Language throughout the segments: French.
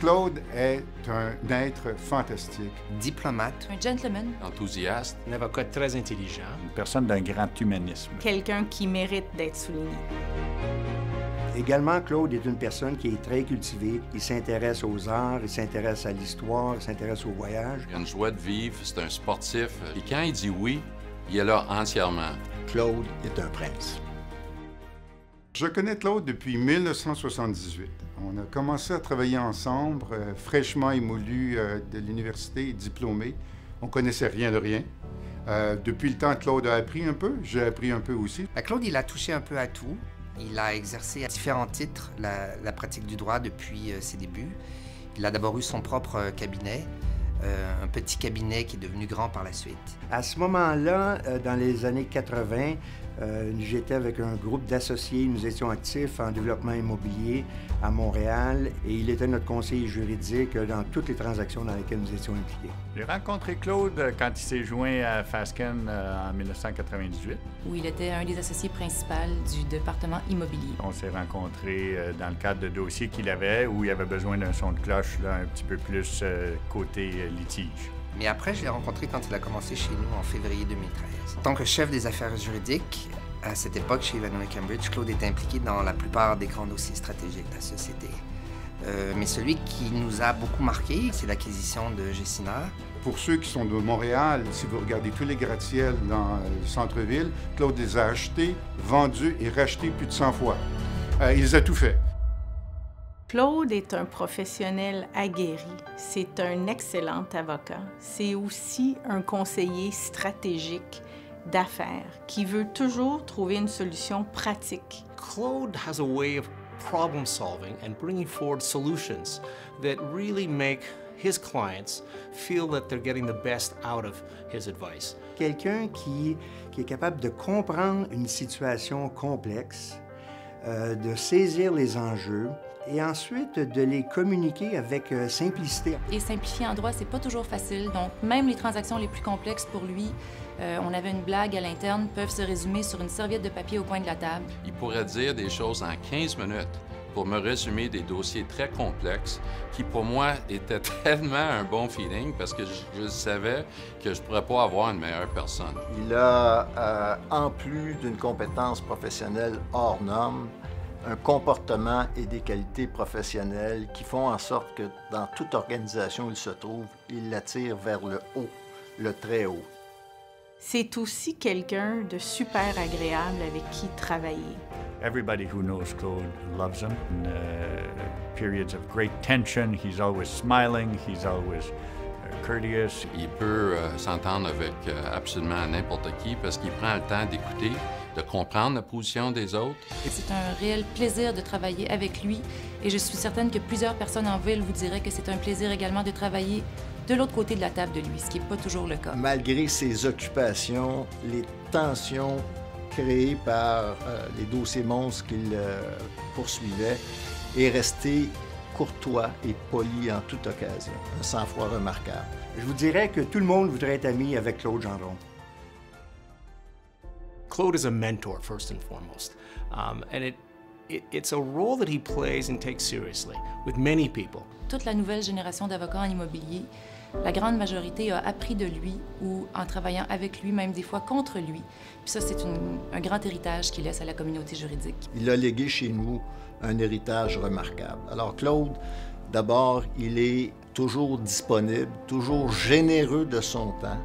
Claude est un être fantastique. Diplomate. Un gentleman. Enthousiaste. Un avocat très intelligent. Une personne d'un grand humanisme. Quelqu'un qui mérite d'être souligné. Également, Claude est une personne qui est très cultivée. Il s'intéresse aux arts, il s'intéresse à l'histoire, il s'intéresse au voyage. Il a une joie de vivre, c'est un sportif. Et quand il dit oui, il est là entièrement. Claude est un prince. Je connais Claude depuis 1978. On a commencé à travailler ensemble, fraîchement émolu de l'université et diplômé. On connaissait rien de rien. Depuis le temps, Claude a appris un peu, j'ai appris un peu aussi. Claude, il a touché un peu à tout. Il a exercé à différents titres la pratique du droit depuis ses débuts. Il a d'abord eu son propre cabinet, un petit cabinet qui est devenu grand par la suite. À ce moment-là, dans les années 80, j'étais avec un groupe d'associés. Nous étions actifs en développement immobilier à Montréal et il était notre conseiller juridique dans toutes les transactions dans lesquelles nous étions impliqués. J'ai rencontré Claude quand il s'est joint à Fasken en 1998. Où il était un des associés principaux du département immobilier. On s'est rencontrés dans le cadre de dossiers qu'il avait où il avait besoin d'un son de cloche là, un petit peu plus côté litige. Mais après, je l'ai rencontré quand il a commencé chez nous en février 2013. En tant que chef des affaires juridiques, à cette époque, chez Ivanhoé Cambridge, Claude était impliqué dans la plupart des grands dossiers stratégiques de la société. Mais celui qui nous a beaucoup marqué, c'est l'acquisition de Gessina. Pour ceux qui sont de Montréal, si vous regardez tous les gratte-ciels dans le centre-ville, Claude les a achetés, vendus et rachetés plus de 100 fois. Il les a tout fait. Claude est un professionnel aguerri. C'est un excellent avocat. C'est aussi un conseiller stratégique d'affaires qui veut toujours trouver une solution pratique. Claude has a way of problem solving and bringing forward solutions that really make his clients feel that they're getting the best out of his advice. Quelqu'un qui est capable de comprendre une situation complexe, de saisir les enjeux, et ensuite de les communiquer avec simplicité. Et simplifier en droit, c'est pas toujours facile. Donc, même les transactions les plus complexes pour lui, on avait une blague à l'interne, peuvent se résumer sur une serviette de papier au coin de la table. Il pourrait dire des choses en 15 minutes pour me résumer des dossiers très complexes qui, pour moi, étaient tellement un bon feeling parce que je savais que je ne pourrais pas avoir une meilleure personne. Il a, en plus d'une compétence professionnelle hors norme, un comportement et des qualités professionnelles qui font en sorte que dans toute organisation où il se trouve, il l'attire vers le haut, le très haut. C'est aussi quelqu'un de super agréable avec qui travailler. Everybody who knows Claude loves him. In periods of great tension, he's always smiling, he's always courteous. Il peut s'entendre avec absolument n'importe qui parce qu'il prend le temps d'écouter, de comprendre la position des autres. C'est un réel plaisir de travailler avec lui et je suis certaine que plusieurs personnes en ville vous diraient que c'est un plaisir également de travailler de l'autre côté de la table de lui, ce qui n'est pas toujours le cas. Malgré ses occupations, les tensions créées par les dossiers monstres qu'il poursuivait, est resté courtois et poli en toute occasion. Un sang-froid remarquable. Je vous dirais que tout le monde voudrait être ami avec Claude Gendron. Claude is a mentor, first and foremost. And it's a role that he plays and takes seriously with many people. Toute la nouvelle génération d'avocats en immobilier, la grande majorité a appris de lui ou en travaillant avec lui, même des fois contre lui. Puis ça, c'est un grand héritage qu'il laisse à la communauté juridique. Il a légué chez nous un héritage remarquable. Alors Claude, d'abord, il est toujours disponible, toujours généreux de son temps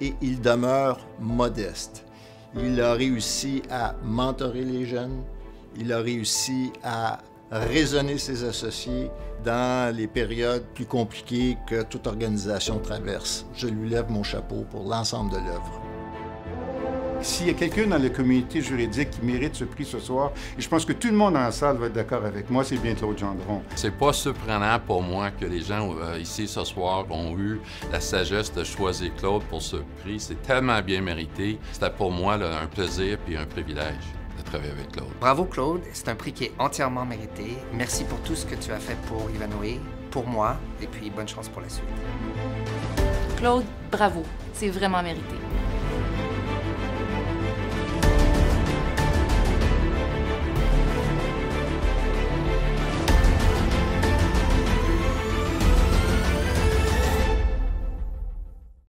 et il demeure modeste. Il a réussi à mentorer les jeunes, il a réussi à raisonner ses associés dans les périodes plus compliquées que toute organisation traverse. Je lui lève mon chapeau pour l'ensemble de l'œuvre. S'il y a quelqu'un dans la communauté juridique qui mérite ce prix ce soir, et je pense que tout le monde dans la salle va être d'accord avec moi, c'est bien Claude Gendron. C'est pas surprenant pour moi que les gens ici ce soir ont eu la sagesse de choisir Claude pour ce prix. C'est tellement bien mérité. C'était pour moi là, un plaisir et un privilège de travailler avec Claude. Bravo Claude, c'est un prix qui est entièrement mérité. Merci pour tout ce que tu as fait pour Ivanhoé, pour moi, et puis bonne chance pour la suite. Claude, bravo, c'est vraiment mérité.